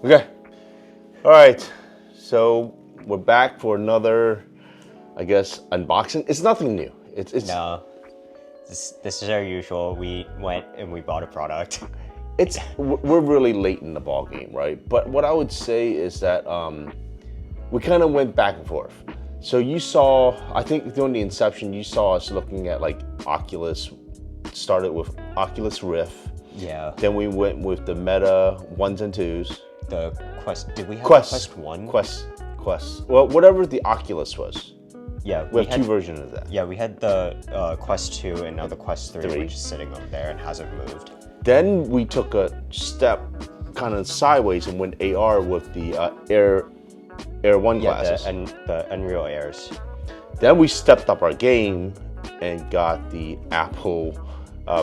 Okay. All right. So we're back for another, I guess, unboxing. It's nothing new. It's No, this is our usual. We went and we bought a product. we're really late in the ball game, right? But what I would say is that we kind of went back and forth. So you saw, I think during the inception, you saw us looking at like Oculus. Started with Oculus Rift. Yeah. Then we went with the Meta 1s and 2s. The Quest. Did we have Quest 1? Quest. Well, whatever the Oculus was. Yeah. We have two versions of that. Yeah, we had the Quest 2 and now the Quest 3, 3, which is sitting over there and hasn't moved. Then we took a step kind of sideways and went AR with the Air 1 glasses. And the Unreal Airs. Then we stepped up our game and got the Apple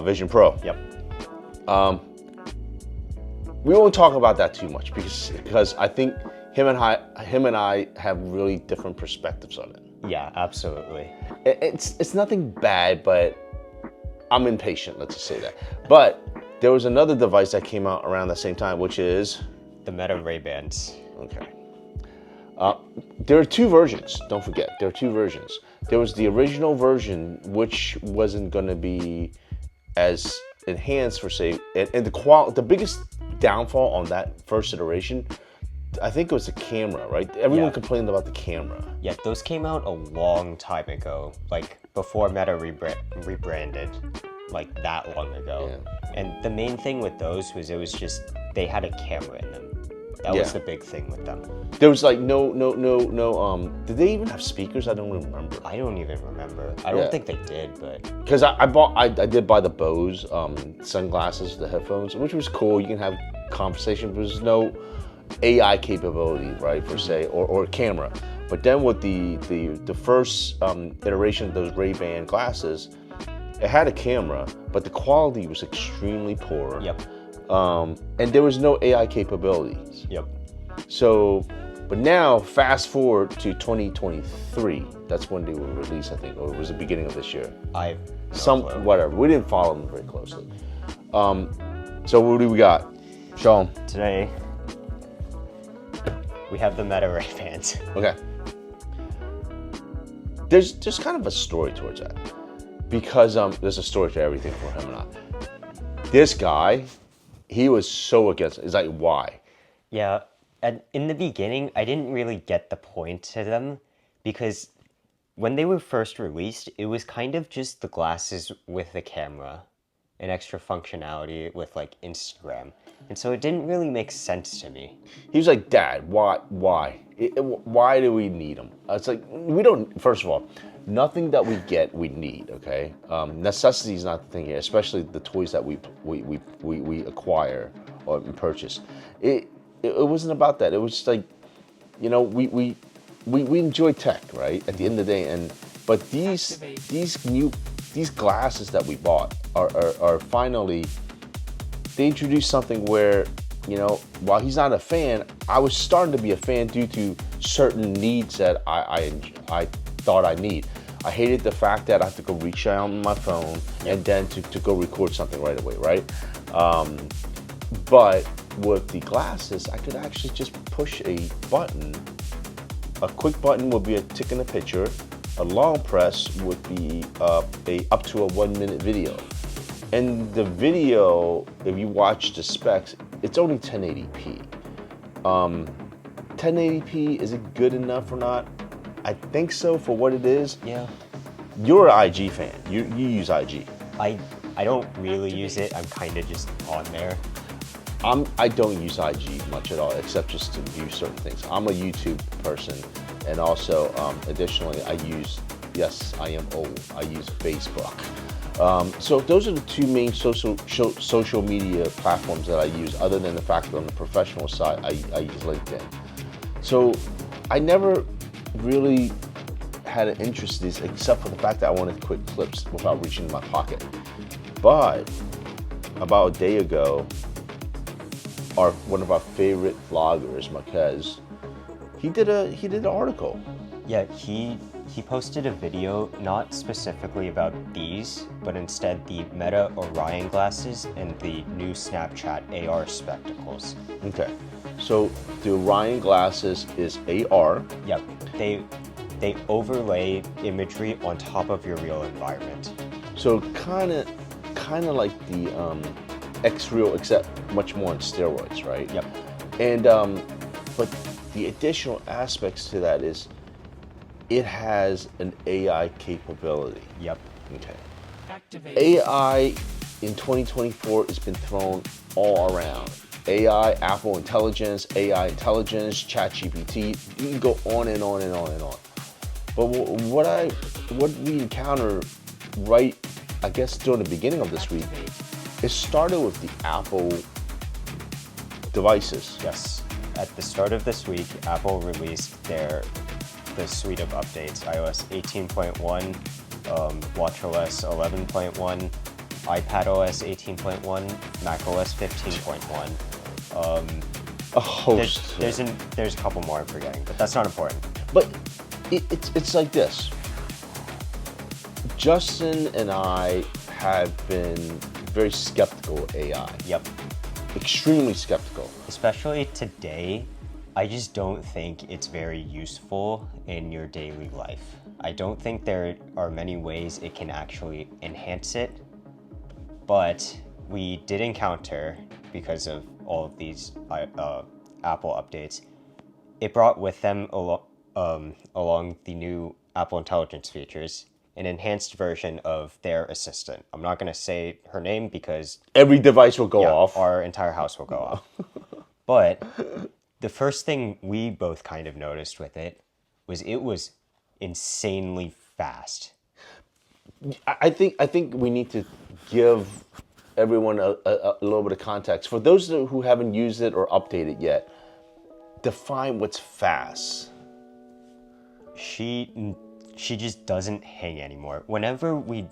Vision Pro. Yep. We won't talk about that too much because I think him and I have really different perspectives on it. Yeah, absolutely. It's nothing bad, but I'm impatient, let's just say that. But there was another device that came out around the same time, which is the Meta Ray-Bans. Okay. There are two versions, don't forget. There are two versions. There was the original version, which wasn't going to be as enhanced for say, and the biggest downfall on that first iteration, I think it was the camera, right? Everyone complained about the camera. Yeah, those came out a long time ago, like before Meta rebranded, like that long ago. Yeah. And the main thing with those was it was just, they had a camera in them. That was the big thing with them. There was like no, did they even have speakers? I don't remember. I don't even remember. I don't think they did, but. Because I did buy the Bose sunglasses, the headphones, which was cool. You can have conversation, but there's no AI capability, right, per se, or camera. But then with the first iteration of those Ray-Ban glasses, it had a camera, but the quality was extremely poor. Yep. And there was no AI capabilities. Yep. So, but now fast forward to 2023. That's when they were released, I think, or it was the beginning of this year. Whatever. We didn't follow them very closely. So what do we got? Show them. Today, we have the Meta Ray-Bans. Okay. There's just kind of a story towards that, because there's a story to everything for him and I. This guy, he was so against it. It's like, why? Yeah, and in the beginning, I didn't really get the point to them, because when they were first released, it was kind of just the glasses with the camera and extra functionality with like Instagram. And so it didn't really make sense to me. He was like, Dad, why? Why do we need them? It's like, we don't, first of all, nothing that we get, we need, okay? Necessity is not the thing here, especially the toys that we acquire or purchase. It wasn't about that. It was just like, you know, we enjoy tech, right? At the end of the day, but these glasses that we bought are finally, they introduced something where, you know, while he's not a fan, I was starting to be a fan due to certain needs that I thought I need. I hated the fact that I have to go reach out on my phone and then to go record something right away, right? But with the glasses, I could actually just push a button. A quick button would be a tick in the picture. A long press would be up to a 1 minute video. And the video, if you watch the specs, it's only 1080p. 1080p, is it good enough or not? I think so for what it is. Yeah. You're an IG fan. You use IG. I don't really use it. I'm kind of just on there. I don't use IG much at all, except just to view certain things. I'm a YouTube person, and also additionally, I am old. I use Facebook. So those are the two main social media platforms that I use, other than the fact that on the professional side, I use LinkedIn. So I never really had an interest in these, except for the fact that I wanted quick clips without reaching in my pocket. But about a day ago, one of our favorite vloggers, Marquez, he did an article. Yeah, he posted a video not specifically about these, but instead the Meta Orion glasses and the new Snapchat AR spectacles. Okay. So the Orion glasses is AR. Yep. They overlay imagery on top of your real environment. So kind of like the X-Real, except much more on steroids, right? Yep. And but the additional aspects to that is it has an AI capability. Yep. Okay. AI in 2024 has been thrown all around. AI, Apple Intelligence, ChatGPT. You can go on and on and on and on. But what we encountered right, I guess, during the beginning of this week, it started with the Apple devices. Yes. At the start of this week, Apple released the suite of updates: iOS 18.1, watchOS 11.1, iPadOS 18.1, macOS 15.1. A host. There's a couple more I'm forgetting, but that's not important. But it's like this. Justin and I have been very skeptical of AI. Yep. Extremely skeptical. Especially today, I just don't think it's very useful in your daily life. I don't think there are many ways it can actually enhance it, but we did encounter, because of all of these Apple updates, it brought with them along the new Apple Intelligence features, an enhanced version of their assistant. I'm not going to say her name because every device will go off. Our entire house will go off. But the first thing we both kind of noticed with it was insanely fast. I think we need to give everyone a little bit of context. For those who haven't used it or updated yet, define what's fast. She just doesn't hang anymore. Whenever we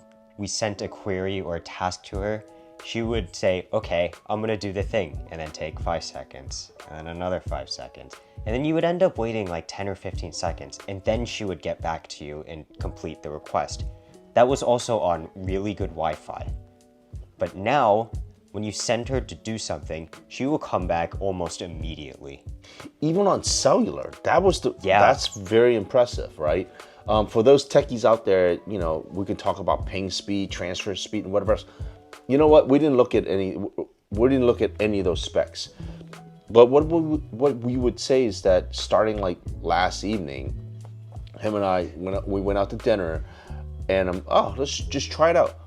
sent a query or a task to her, she would say, okay, I'm gonna do the thing, and then take 5 seconds, and another 5 seconds. And then you would end up waiting like 10 or 15 seconds, and then she would get back to you and complete the request. That was also on really good Wi-Fi. But now, when you send her to do something, she will come back almost immediately. Even on cellular, that's very impressive, right? For those techies out there, you know, we could talk about ping speed, transfer speed, and whatever else. You know what? We didn't look at any of those specs. But what we would say is that starting like last evening, him and I went out to dinner, and let's just try it out.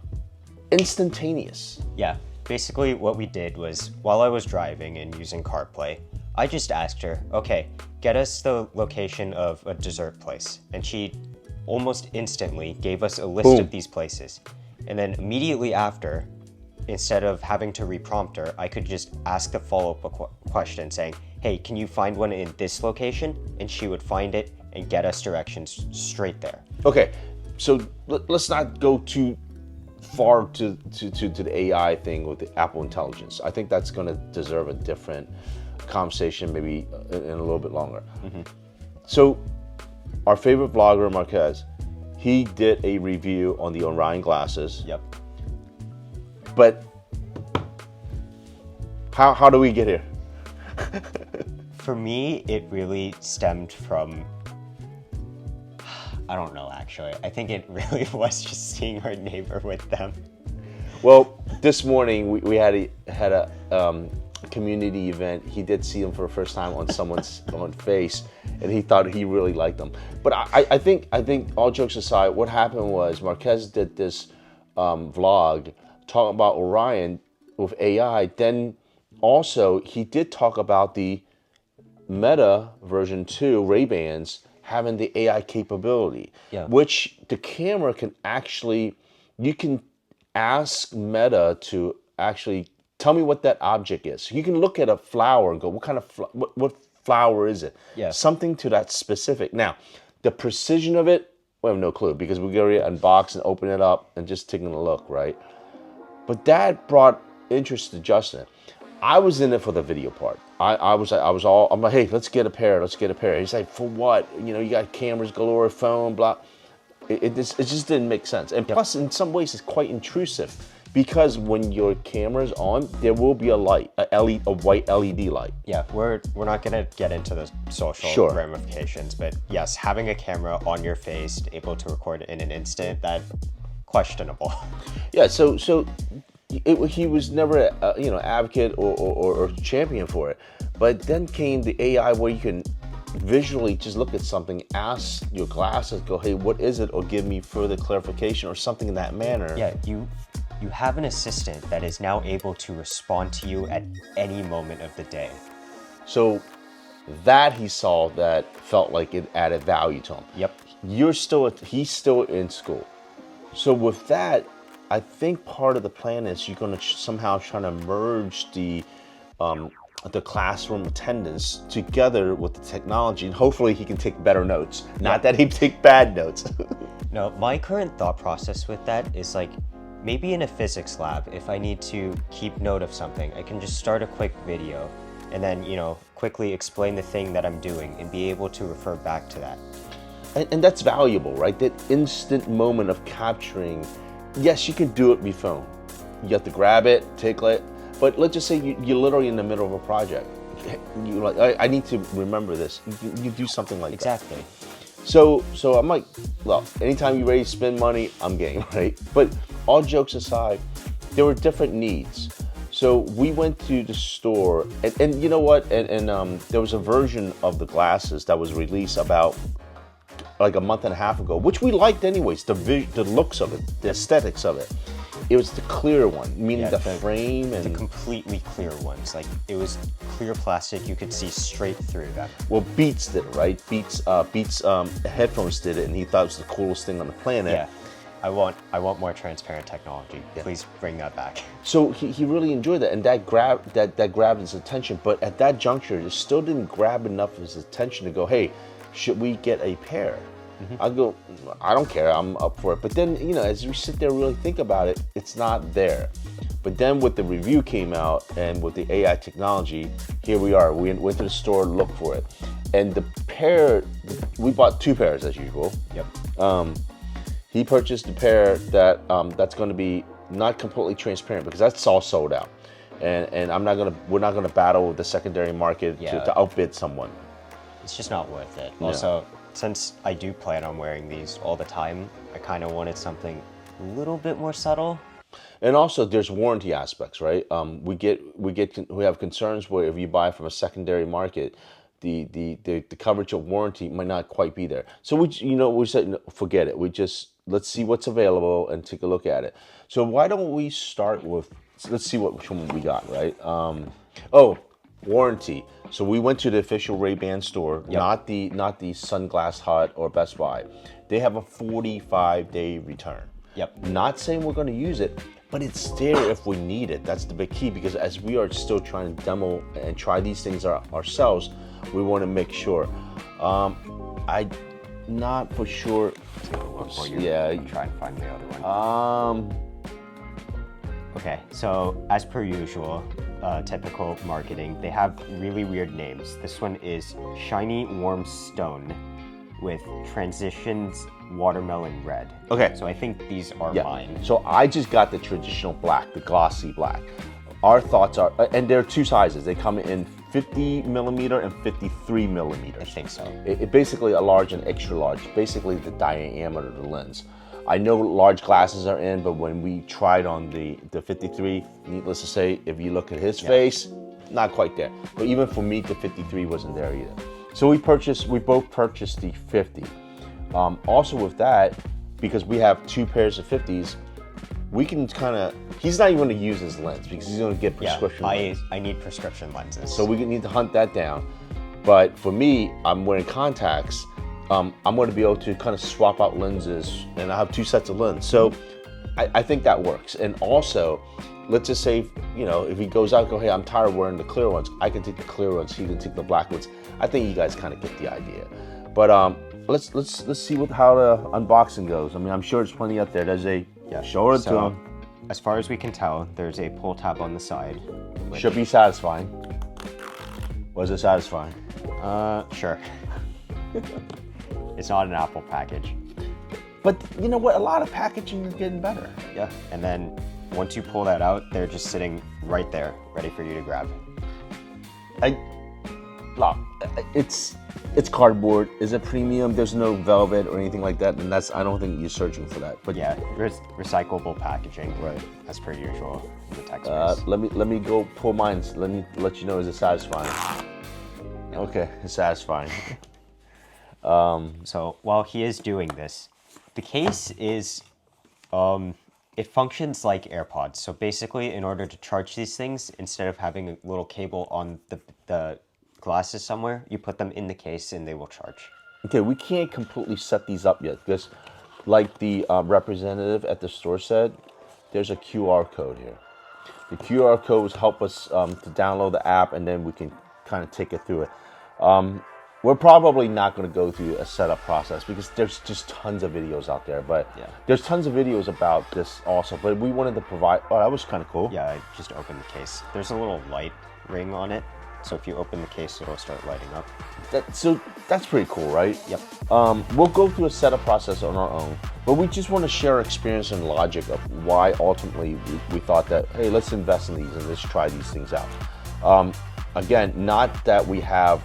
Instantaneous. Yeah. Basically, what we did was, while I was driving and using CarPlay, I just asked her, okay, get us the location of a dessert place. And she almost instantly gave us a list of these places. And then immediately after, instead of having to reprompt her, I could just ask the follow-up question saying, hey, can you find one in this location? And she would find it and get us directions straight there. Okay, so let's not go too far to the AI thing with the Apple Intelligence. I think that's going to deserve a different conversation, maybe in a little bit longer. Mm-hmm. So our favorite vlogger, Marquez, he did a review on the Orion glasses. Yep. But how do we get here? For me, it really stemmed from, I don't know, actually. I think it really was just seeing our neighbor with them. Well, this morning we had a community event. He did see them for the first time on someone's on face, and he thought he really liked them. But I think all jokes aside, what happened was Marquez did this vlog talking about Orion with AI. Then also he did talk about the Meta version 2 Ray-Bans having the AI capability, which the camera can actually, you can ask Meta to actually tell me what that object is. You can look at a flower and go, what kind of what flower is it? Yeah. Something to that specific. Now, the precision of it, we have no clue because we already unbox and open it up and just taking a look, right? But that brought interest to Justin. I was in it for the video part. I'm like, hey, let's get a pair. He's like, for what? You know, you got cameras galore, phone, blah. It just didn't make sense. And plus, in some ways, it's quite intrusive. because when your camera's on, there will be a light, a white LED light. Yeah, we're not gonna get into the social Sure. ramifications, but yes, having a camera on your face, able to record in an instant, that questionable. Yeah, so he was never a advocate or champion for it, but then came the AI where you can visually just look at something, ask your glasses, go, hey, what is it, or give me further clarification or something in that manner. Yeah, you have an assistant that is now able to respond to you at any moment of the day. So that he saw that felt like it added value to him. Yep. He's still in school. So with that, I think part of the plan is you're going to somehow try to merge the classroom attendance together with the technology, and hopefully he can take better notes. Not that he take bad notes. No, my current thought process with that is like, maybe in a physics lab, if I need to keep note of something, I can just start a quick video and then, quickly explain the thing that I'm doing and be able to refer back to that. And that's valuable, right? That instant moment of capturing. Yes, you can do it with your phone. You have to grab it, tickle it. But let's just say you're literally in the middle of a project. You're like, I need to remember this. You do something like that. Exactly. So I'm like, well, anytime you're ready to spend money, I'm game, right? But all jokes aside, there were different needs. So we went to the store, and you know what? And there was a version of the glasses that was released about like a month and a half ago, which we liked anyways, the looks of it, the aesthetics of it. It was the clear one, meaning the frame and the completely clear ones. Like, it was clear plastic, you could see straight through them. Well, Beats did it, right? Beats headphones did it, and he thought it was the coolest thing on the planet. Yeah, I want more transparent technology. Yeah. Please bring that back. So he really enjoyed that, and that grabbed his attention. But at that juncture, it still didn't grab enough of his attention to go, hey, should we get a pair? I go, I don't care, I'm up for it. But then, as we sit there and really think about it, it's not there. But then with the review came out and with the AI technology, here we are. We went to the store to look for it. And the pair, we bought 2 pairs as usual. Yep. He purchased a pair that that's going to be not completely transparent because that's all sold out. And we're not gonna battle with the secondary market to outbid someone. It's just not worth it. Also, since I do plan on wearing these all the time, I kind of wanted something a little bit more subtle. And also, there's warranty aspects, right? We have concerns where if you buy from a secondary market, the coverage of warranty might not quite be there. So we said no, forget it. Let's see what's available and take a look at it. So why don't we start with, let's see which one we got, right? Warranty. So we went to the official Ray-Ban store, not the Sunglass Hut or Best Buy. They have a 45-day return. Yep. Not saying we're going to use it, but it's there if we need it. That's the big key, because as we are still trying to demo and try these things ourselves, we want to make sure. I'm not for sure. Before you try and find the other one. Okay, so as per usual, typical marketing, they have really weird names. This one is Shiny Warm Stone with Transitions Watermelon Red. Okay. So I think these are mine. So I just got the traditional black, the glossy black. Our thoughts are, and there are 2 sizes. They come in 50 millimeter and 53 millimeters. I think so. It basically a large and extra large, basically the diameter of the lens. I know large glasses are in, but when we tried on the 53, needless to say, if you look at his face, not quite there. But even for me, the 53 wasn't there either. So we both purchased the 50. Also with that, because we have 2 pairs of 50s, we can he's not even going to use his lens because he's going to get prescription lenses. I need prescription lenses. So we need to hunt that down. But for me, I'm wearing contacts. I'm going to be able to kind of swap out lenses, and I have 2 sets of lenses. So I think that works. And also, let's just say, if he goes out, hey, I'm tired of wearing the clear ones, I can take the clear ones, he can take the black ones. I think you guys kind of get the idea. But let's see how the unboxing goes. I mean, I'm sure there's plenty out there. There's show it to him. As far as we can tell, there's a pull tab on the side. Should be satisfying. Was it satisfying? Sure. It's not an Apple package. But you know what? A lot of packaging is getting better. Yeah. And then once you pull that out, they're just sitting right there, ready for you to grab. Look, it's cardboard. Is it premium? There's no velvet or anything like that, and I don't think you're searching for that. But Yeah, recyclable packaging, right, as per usual in the tech space. let me go pull mine. Let me let you know, is it satisfying? Okay, it's satisfying. So while he is doing this, the case is, it functions like AirPods. So basically, in order to charge these things, instead of having a little cable on the glasses somewhere, you put them in the case and they will charge. Okay, we can't completely set these up yet because, like the representative at the store said, there's a QR code here. The QR codes help us to download the app, and then we can kind of take it through it. We're probably not going to go through a setup process because there's just tons of videos out there. But Yeah. there's tons of videos about this also. But we wanted to provide. Oh, that was kind of cool. Yeah, I just opened the case. There's a little light ring on it. So if you open the case, it'll start lighting up. So that's pretty cool, right? Yep. We'll go through a setup process on our own, but we just want to share our experience and logic of why ultimately we thought that, hey, let's invest in these and let's try these things out. Again, not that we have,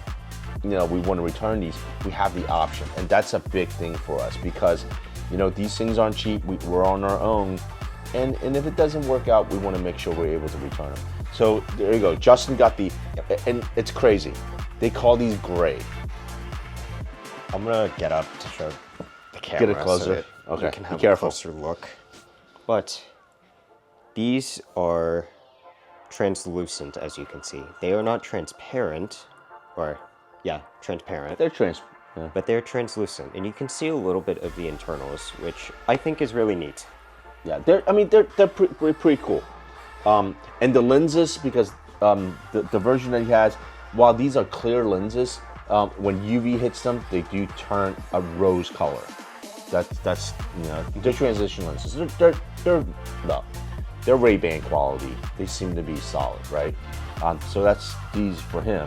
we want to return these. We have the option, and that's a big thing for us because, these things aren't cheap. We're on our own, and if it doesn't work out, we want to make sure we're able to return them. So there you go. Justin got the, and it's crazy. They call these gray. I'm gonna get up to show the camera. Get it closer. So that Okay. you can have Be careful. a closer look. But these are translucent, as you can see. They are not transparent, transparent. They're yeah. But they're translucent, and you can see a little bit of the internals, which I think is really neat. Yeah, they're pretty cool. And the lenses, because the version that he has, while these are clear lenses, when UV hits them, they do turn a rose color. That's they're transition lenses. They're Ray-Ban quality. They seem to be solid, right? So that's these for him.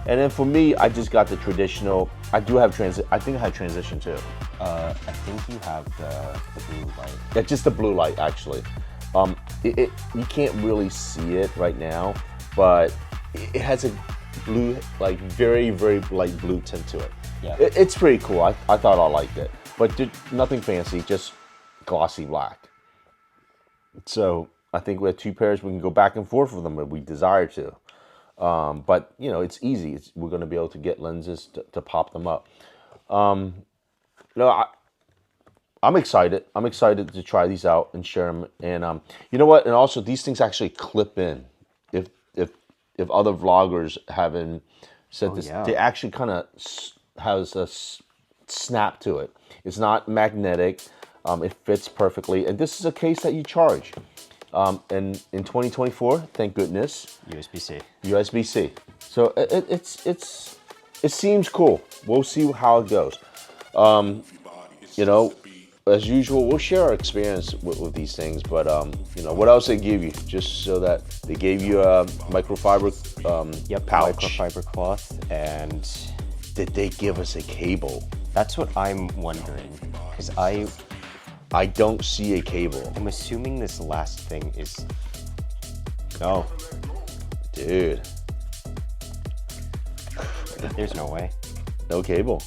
And then for me, I just got the traditional. I do have I think I have transition too. I think you have the blue light. Yeah, just the blue light actually. You can't really see it right now, but it has a blue, like very, very light blue tint to it. Yeah. It's pretty cool. I thought I liked it, but nothing fancy, just glossy black. So I think we have two pairs. We can go back and forth with them if we desire to. But it's easy. We're going to be able to get lenses to pop them up. I'm excited. I'm excited to try these out and share them. And you know what? And also, these things actually clip in. If other vloggers haven't said this, yeah. they actually kind of has a snap to it. It's not magnetic. It fits perfectly. And this is a case that you charge. And in 2024, thank goodness, USB-C. USB-C. So it seems cool. We'll see how it goes. As usual, we'll share our experience with these things, but what else they give you, just so that they gave you a microfiber pouch. Microfiber cloth, and did they give us a cable? that's what I'm wondering, because I don't see a cable. I'm assuming this last thing is no, Dude, there's no way. no cable.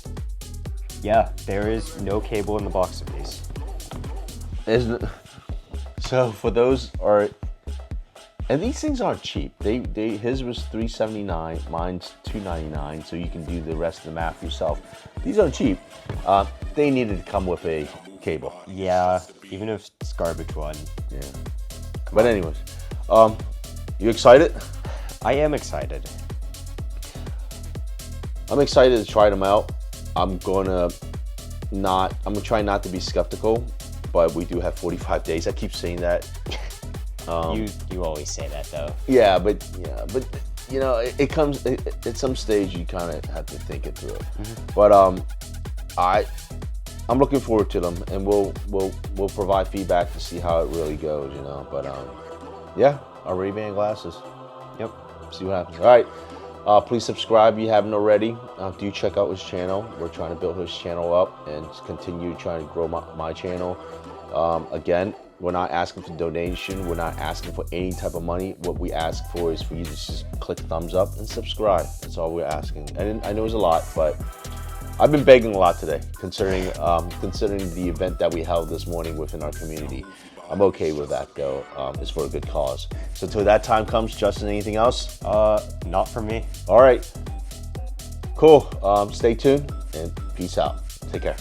Yeah, there is no cable in the box of these. Isn't it? So for those and these things aren't cheap. His was $379, mine's $299. So you can do the rest of the math yourself. These aren't cheap. They needed to come with a cable. Yeah, even if it's garbage one. Yeah. But anyways, you excited? I am excited. I'm excited to try them out. I'm gonna try not to be skeptical, but we do have 45 days. I keep saying that. You always say that though. Yeah, but it comes at some stage you kind of have to think it through. Mm-hmm. But I'm looking forward to them, and we'll provide feedback to see how it really goes. But yeah, our Ray-Ban glasses. Yep. See what happens. All right. Please subscribe if you haven't already. Do check out his channel. We're trying to build his channel up and continue trying to grow my channel. Again, We're not asking for donation. We're not asking for any type of money. What we ask for is for you to just click thumbs up and subscribe. That's all we're asking. And I know it's a lot, but I've been begging a lot today, considering the event that we held this morning within our community. I'm okay with that though. It's for a good cause. So till that time comes, Justin, anything else? Not for me. All right. Cool. Stay tuned and peace out. Take care.